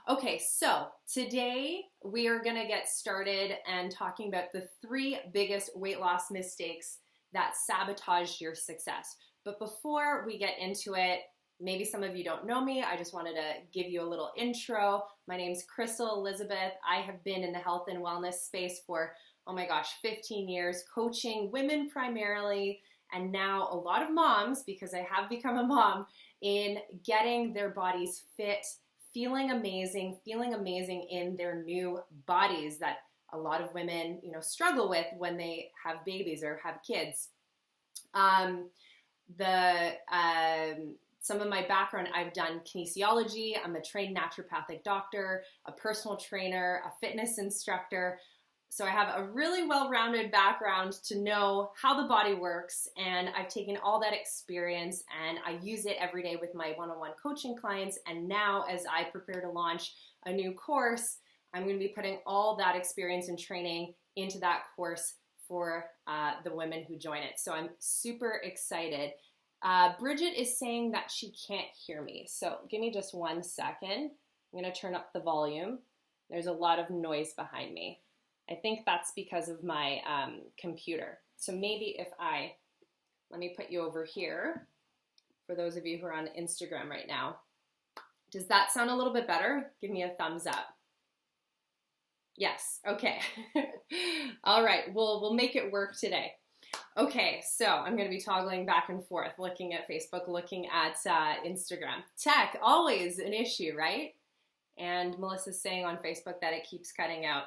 Okay, so today we are going to get started and talking about the three biggest weight loss mistakes that sabotage your success. But before we get into it, maybe some of you don't know me. I just wanted to give you a little intro. My name's Crystal Elizabeth. I have been in the health and wellness space for, 15 years, coaching women primarily, and now a lot of moms, because I have become a mom, in getting their bodies fit, feeling amazing in their new bodies that a lot of women, struggle with when they have babies or have kids. Some of my background, I've done kinesiology. I'm a trained naturopathic doctor, a personal trainer, a fitness instructor. So I have a really well-rounded background to know how the body works, and I've taken all that experience and I use it every day with my one-on-one coaching clients. And now as I prepare to launch a new course, I'm going to be putting all that experience and training into that course for the women who join it. So I'm super excited. Bridget is saying that she can't hear me. So give me just 1 second. I'm going to turn up the volume. There's a lot of noise behind me. I think that's because of my computer. So maybe let me put you over here for those of you who are on Instagram right now. Does that sound a little bit better? Give me a thumbs up. Yes, okay. All right, we'll make it work today. Okay, so I'm gonna be toggling back and forth, looking at Facebook, looking at Instagram. Tech, always an issue, right? And Melissa's saying on Facebook that it keeps cutting out.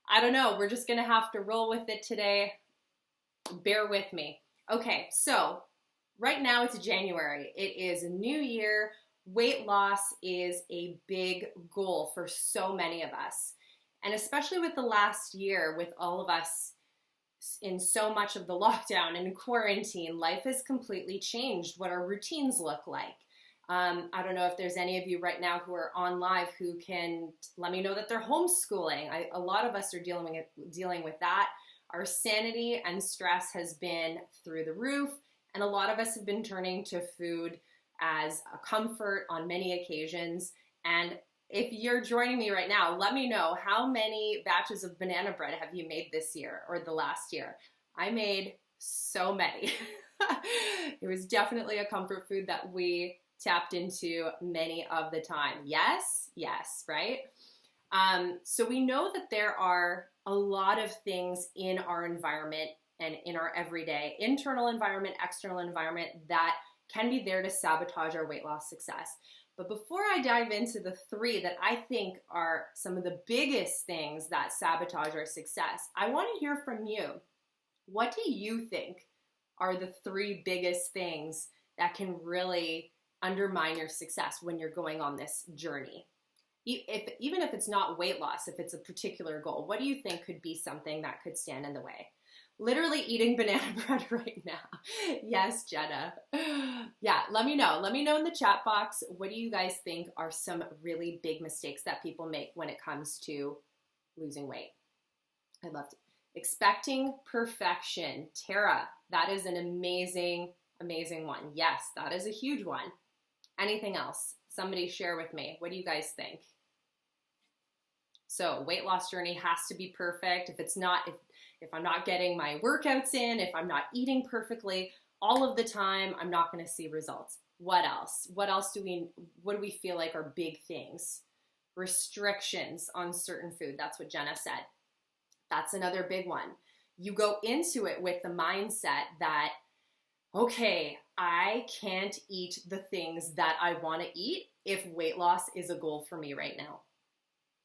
I don't know, we're just gonna have to roll with it today. Bear with me. Okay, so right now it's January. It is a new year. Weight loss is a big goal for so many of us. And especially with the last year, with all of us in so much of the lockdown and quarantine, life has completely changed what our routines look like. I don't know if there's any of you right now who are on live who can let me know that they're homeschooling. A lot of us are dealing with that. Our sanity and stress has been through the roof, and a lot of us have been turning to food as a comfort on many occasions. And if you're joining me right now, let me know, how many batches of banana bread have you made this year or the last year? I made so many. It was definitely a comfort food that we tapped into many of the time. Yes, right? So we know that there are a lot of things in our environment and in our everyday internal environment, external environment that can be there to sabotage our weight loss success. But before I dive into the three that I think are some of the biggest things that sabotage our success, I want to hear from you. What do you think are the three biggest things that can really undermine your success when you're going on this journey? Even if it's not weight loss, if it's a particular goal, what do you think could be something that could stand in the way? Literally eating banana bread right now. Yes, Jenna. Yeah, let me know. Let me know in the chat box, what do you guys think are some really big mistakes that people make when it comes to losing weight? I loved it. Expecting perfection. Tara, that is an amazing one. Yes, that is a huge one. Anything else? Somebody share with me. What do you guys think? So weight loss journey has to be perfect. If I'm not getting my workouts in, if I'm not eating perfectly all of the time, I'm not going to see results. What else? What do we feel like are big things? Restrictions on certain food. That's what Jenna said. That's another big one. You go into it with the mindset that, okay, I can't eat the things that I want to eat if weight loss is a goal for me right now.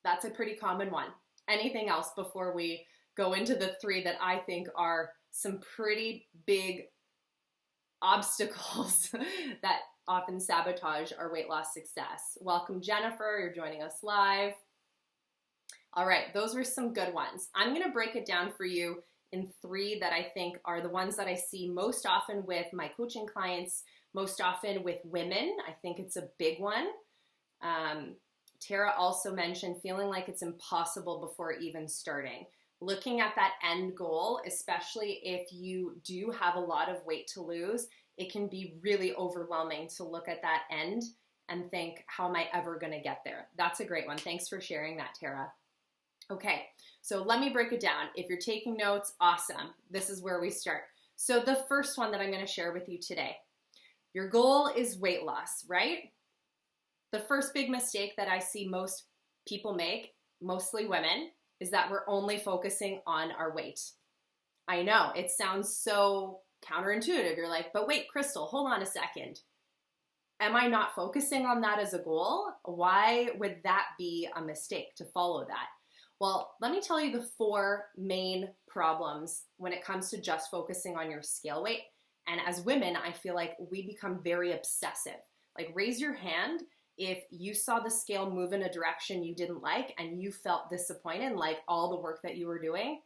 That's a pretty common one. Anything else before we go into the three that I think are some pretty big obstacles that often sabotage our weight loss success? Welcome, Jennifer. You're joining us live. All right, those were some good ones. I'm going to break it down for you in three that I think are the ones that I see most often with my coaching clients, most often with women. I think it's a big one. Tara also mentioned feeling like it's impossible before even starting. Looking at that end goal, especially if you do have a lot of weight to lose, it can be really overwhelming to look at that end and think, how am I ever going to get there? That's a great one. Thanks for sharing that, Tara. Okay, so let me break it down. If you're taking notes, awesome. This is where we start. So the first one that I'm going to share with you today, your goal is weight loss, right? The first big mistake that I see most people make, mostly women, is that we're only focusing on our weight. I know, it sounds so counterintuitive. You're like, but wait, Crystal, hold on a second. Am I not focusing on that as a goal? Why would that be a mistake to follow that? Well, let me tell you the 4 main problems when it comes to just focusing on your scale weight. And as women, I feel like we become very obsessive. Like, raise your hand if you saw the scale move in a direction you didn't like and you felt disappointed, like all the work that you were doing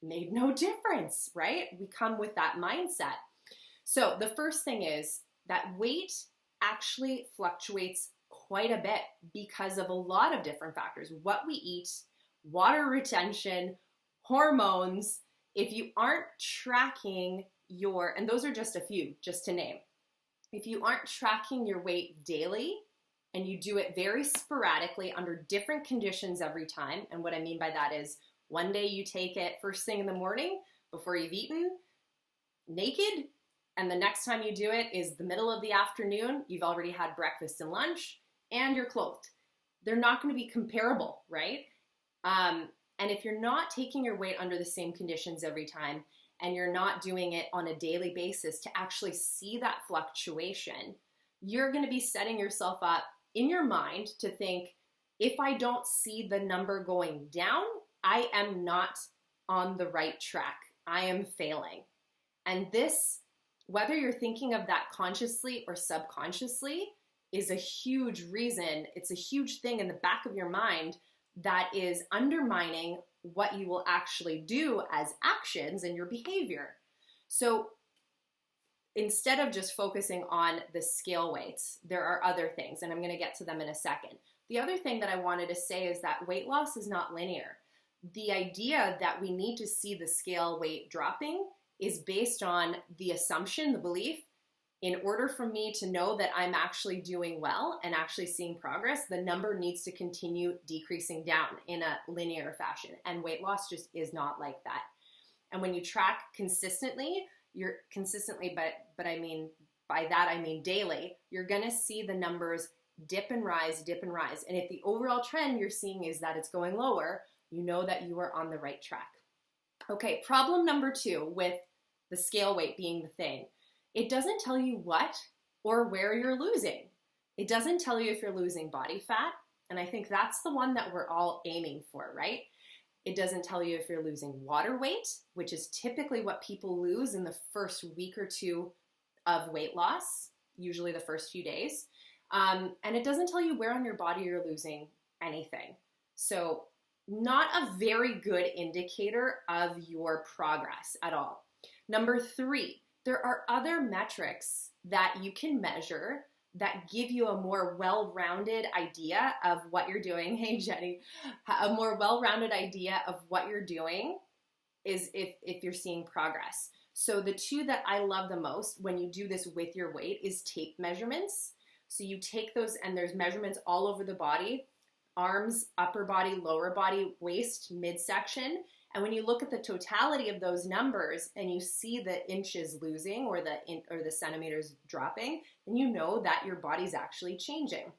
made no difference, right? We come with that mindset. So the first thing is that weight actually fluctuates quite a bit because of a lot of different factors. What we eat, water retention, hormones. If you aren't tracking and those are just a few, just to name. If you aren't tracking your weight daily and you do it very sporadically under different conditions every time, and what I mean by that is one day you take it first thing in the morning before you've eaten, naked, and the next time you do it is the middle of the afternoon, you've already had breakfast and lunch, and you're clothed. They're not going to be comparable, right? And if you're not taking your weight under the same conditions every time, and you're not doing it on a daily basis to actually see that fluctuation, you're going to be setting yourself up in your mind to think, if I don't see the number going down, I am not on the right track. I am failing. And this, whether you're thinking of that consciously or subconsciously, is a huge reason. It's a huge thing in the back of your mind that is undermining what you will actually do as actions in your behavior. So instead of just focusing on the scale weights, there are other things, and I'm going to get to them in a second. The other thing that I wanted to say is that weight loss is not linear. The idea that we need to see the scale weight dropping is based on the assumption, the belief, in order for me to know that I'm actually doing well and actually seeing progress, the number needs to continue decreasing down in a linear fashion. And weight loss just is not like that. And when you track consistently, but I mean, by that I mean daily, you're gonna see the numbers dip and rise, dip and rise. And if the overall trend you're seeing is that it's going lower, you know that you are on the right track. Okay, problem number 2 with the scale weight being the thing. It doesn't tell you what or where you're losing. It doesn't tell you if you're losing body fat, and I think that's the one that we're all aiming for, right? It doesn't tell you if you're losing water weight, which is typically what people lose in the first week or 2 of weight loss, usually the first few days. And it doesn't tell you where on your body you're losing anything. So not a very good indicator of your progress at all. Number 3, there are other metrics that you can measure that give you a more well-rounded idea of what you're doing. Hey, Jenny, a more well-rounded idea of what you're doing is if you're seeing progress. So the 2 that I love the most when you do this with your weight is tape measurements. So you take those, and there's measurements all over the body, arms, upper body, lower body, waist, midsection. And when you look at the totality of those numbers and you see the inches losing or the centimeters dropping, then you know that your body's actually changing.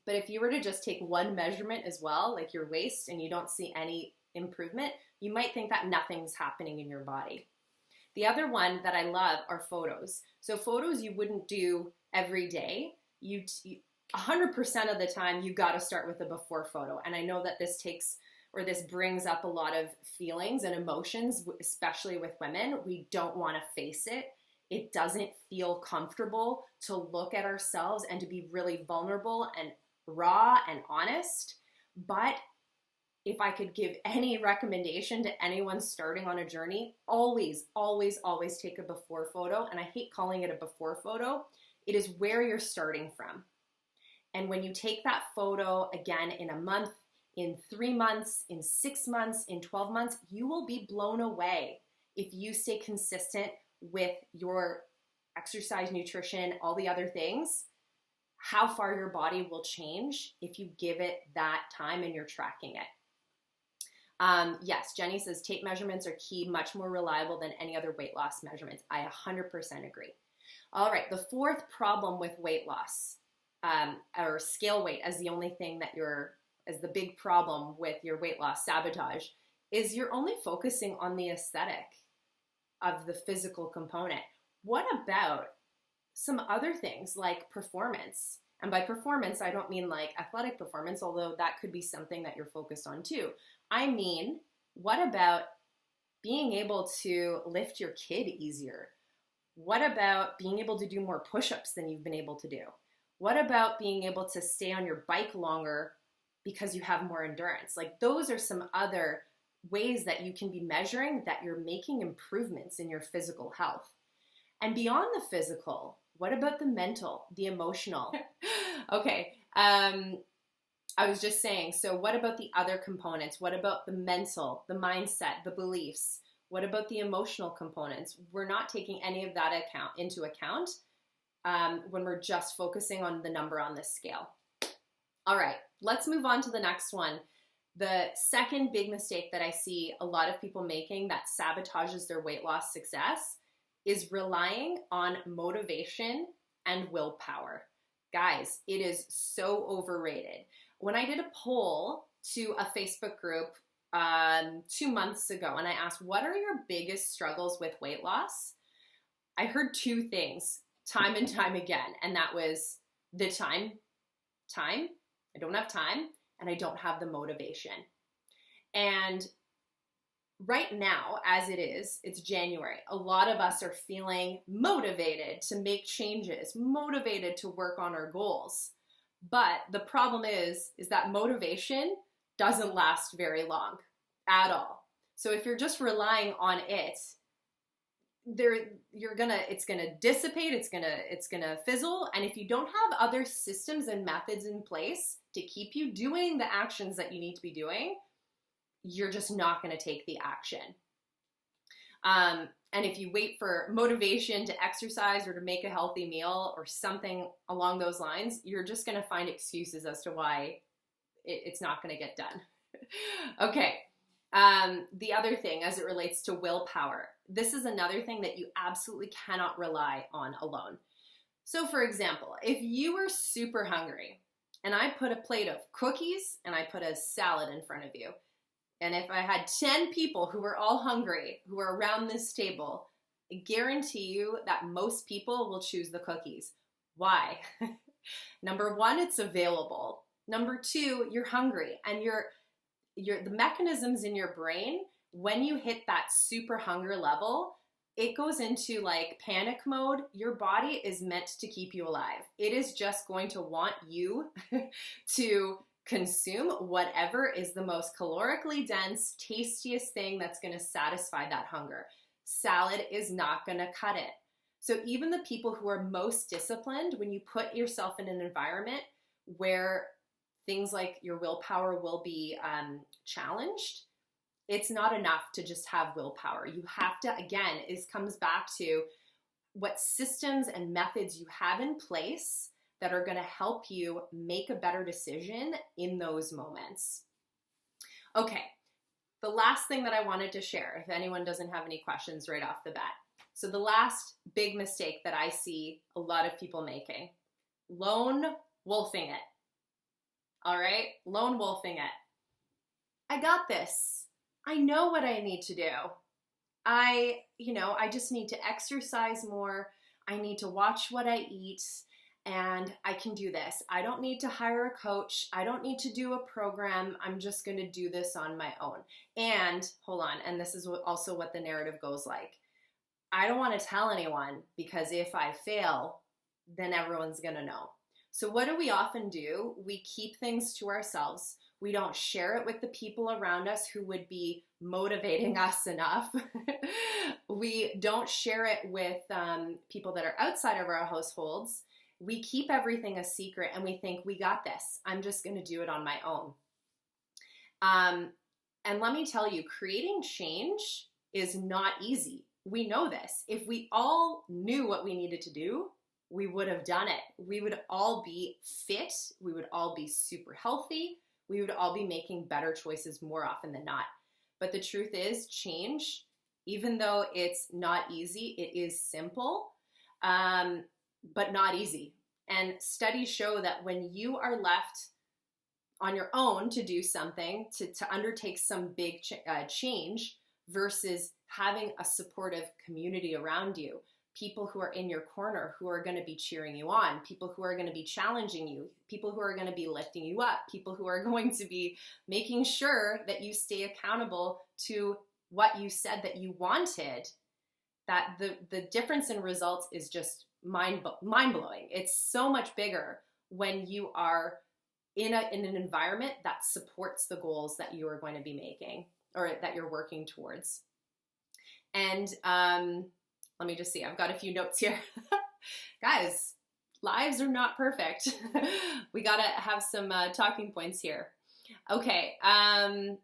But if you were to just take one measurement as well, like your waist, and you don't see any improvement, you might think that nothing's happening in your body. The other one that I love are photos. So photos you wouldn't do every day. 100% of the time, you got to start with a before photo. And I know that this brings up a lot of feelings and emotions, especially with women. We don't want to face it. It doesn't feel comfortable to look at ourselves and to be really vulnerable and raw and honest. But if I could give any recommendation to anyone starting on a journey, always, always, always take a before photo. And I hate calling it a before photo. It is where you're starting from. And when you take that photo again in a month, in 3 months, in 6 months, in 12 months, you will be blown away if you stay consistent with your exercise, nutrition, all the other things, how far your body will change if you give it that time and you're tracking it. Yes, Jenny says tape measurements are key, much more reliable than any other weight loss measurements. I 100% agree. All right, the fourth problem with weight loss, or scale weight as the only thing that as the big problem with your weight loss, sabotage, is you're only focusing on the aesthetic of the physical component. What about some other things like performance? And by performance, I don't mean like athletic performance, although that could be something that you're focused on too. I mean, what about being able to lift your kid easier? What about being able to do more push-ups than you've been able to do? What about being able to stay on your bike longer because you have more endurance? Like, those are some other ways that you can be measuring that you're making improvements in your physical health. And beyond the physical, what about the mental, the emotional? Okay, I was just saying, so what about the other components? What about the mental, the mindset, the beliefs? What about the emotional components? We're not taking any of that into account when we're just focusing on the number on this scale. All right, let's move on to the next one. The second big mistake that I see a lot of people making that sabotages their weight loss success is relying on motivation and willpower. Guys, it is so overrated. When I did a poll to a Facebook group 2 months ago, and I asked, what are your biggest struggles with weight loss? I heard two things time and time again, and that was the time, I don't have time, and I don't have the motivation. And right now, as it is, it's January. A lot of us are feeling motivated to make changes, motivated to work on our goals. But the problem is that motivation doesn't last very long at all. So if you're just relying on it, it's gonna dissipate, it's gonna fizzle. And if you don't have other systems and methods in place to keep you doing the actions that you need to be doing, you're just not going to take the action. And if you wait for motivation to exercise or to make a healthy meal or something along those lines, you're just going to find excuses as to why it's not going to get done. Okay. The other thing as it relates to willpower, this is another thing that you absolutely cannot rely on alone. So for example, if you were super hungry and I put a plate of cookies and I put a salad in front of you, and if I had 10 people who were all hungry, who were around this table, I guarantee you that most people will choose the cookies. Why? Number one, it's available. Number two, you're hungry, and the mechanisms in your brain, when you hit that super hunger level, it goes into like panic mode. Your body is meant to keep you alive. It is just going to want you to consume whatever is the most calorically dense, tastiest thing that's going to satisfy that hunger. Salad is not going to cut it. So even the people who are most disciplined, when you put yourself in an environment where things like your willpower will be challenged, it's not enough to just have willpower. You have to, again, it comes back to what systems and methods you have in place that are going to help you make a better decision in those moments. Okay, the last thing that I wanted to share, if anyone doesn't have any questions right off the bat. So the last big mistake that I see a lot of people making, lone wolfing it. All right, lone wolfing it. I got this. I know what I need to do. I just need to exercise more. I need to watch what I eat. And I can do this. I don't need to hire a coach. I don't need to do a program. I'm just going to do this on my own. And hold on, and this is also what the narrative goes like. I don't want to tell anyone because if I fail, then everyone's going to know. So what do we often do? We keep things to ourselves. We don't share it with the people around us who would be motivating us enough. We don't share it with people that are outside of our households. We keep everything a secret and we think, we got this. I'm just going to do it on my own. And let me tell you, creating change is not easy. We know this. If we all knew what we needed to do, we would have done it. We would all be fit. We would all be super healthy. We would all be making better choices more often than not. But the truth is, change, even though it's not easy, it is simple, but not easy. And studies show that when you are left on your own to do something, to undertake some big change versus having a supportive community around you, people who are in your corner, who are going to be cheering you on, people who are going to be challenging you, people who are going to be lifting you up, people who are going to be making sure that you stay accountable to what you said that you wanted, that the difference in results is just mind-blowing. It's so much bigger when you are in an environment that supports the goals that you are going to be making or that you're working towards. And let me just see, I've got a few notes here. Guys, lives are not perfect. We gotta have some talking points here. Okay, I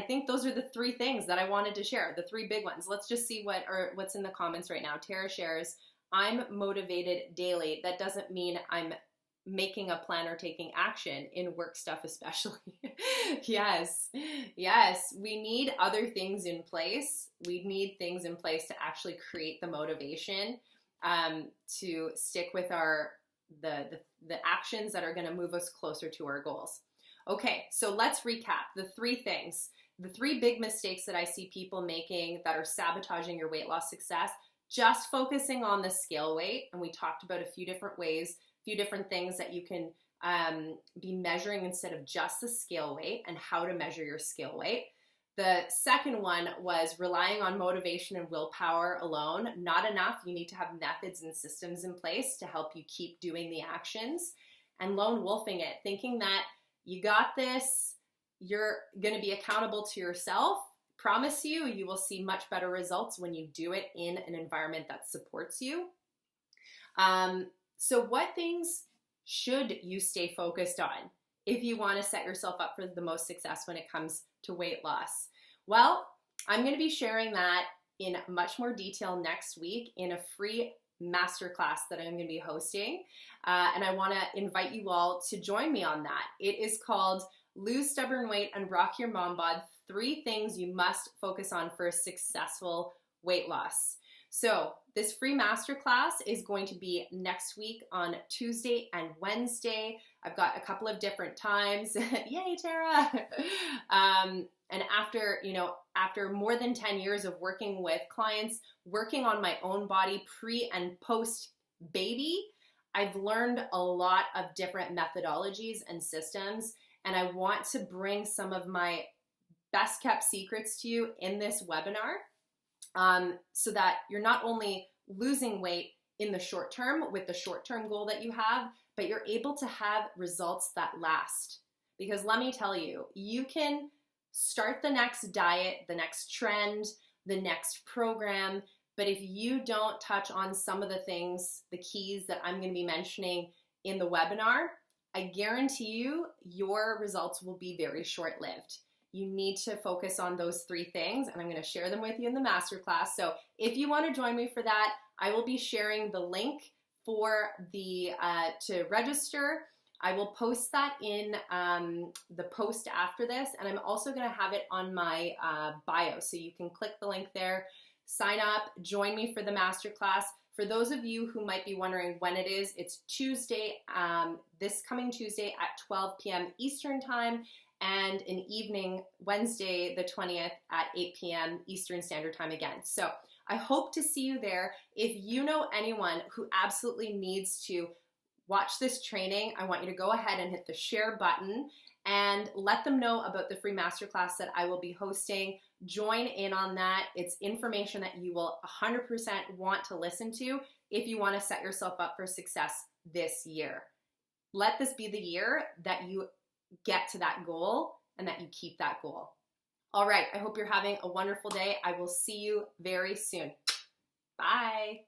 think those are the three things that I wanted to share, the three big ones. Let's just see what's in the comments right now. Tara shares, I'm motivated daily. That doesn't mean I'm making a plan or taking action in work stuff especially. Yes, we need other things in place. We need things in place to actually create the motivation to stick with the actions that are going to move us closer to our goals. Okay, so let's recap the three things. The three big mistakes that I see people making that are sabotaging your weight loss success, just focusing on the scale weight. And we talked about a few different ways, few different things that you can be measuring instead of just the scale weight and how to measure your scale weight. The second one was relying on motivation and willpower alone. Not enough. You need to have methods and systems in place to help you keep doing the actions. And lone wolfing it, thinking that you got this, you're going to be accountable to yourself. Promise you, you will see much better results when you do it in an environment that supports you. So what things should you stay focused on if you want to set yourself up for the most success when it comes to weight loss? Well, I'm going to be sharing that in much more detail next week in a free masterclass that I'm going to be hosting. And I want to invite you all to join me on that. It is called Lose Stubborn Weight and Rock Your Mombod, 3 things you must focus on for a successful weight loss. So this free masterclass is going to be next week on Tuesday and Wednesday. I've got a couple of different times. Yay, Tara! And after more than 10 years of working with clients, working on my own body pre and post baby, I've learned a lot of different methodologies and systems, and I want to bring some of my best kept secrets to you in this webinar. So that you're not only losing weight in the short term with the short-term goal that you have, but you're able to have results that last. Because let me tell you, you can start the next diet, the next trend, the next program, but if you don't touch on some of the things, the keys that I'm going to be mentioning in the webinar, I guarantee you your results will be very short-lived. You need to focus on those 3 things, and I'm going to share them with you in the masterclass. So if you want to join me for that, I will be sharing the link for to register. I will post that in the post after this, and I'm also going to have it on my bio, so you can click the link there, sign up, join me for the masterclass. For those of you who might be wondering when it is, it's Tuesday, this coming Tuesday at 12 p.m. Eastern Time, and an evening, Wednesday the 20th at 8 p.m. Eastern Standard Time again. So I hope to see you there. If you know anyone who absolutely needs to watch this training, I want you to go ahead and hit the share button and let them know about the free masterclass that I will be hosting. Join in on that. It's information that you will 100% want to listen to if you want to set yourself up for success this year. Let this be the year that you get to that goal and that you keep that goal. All right, I hope you're having a wonderful day. I will see you very soon. Bye.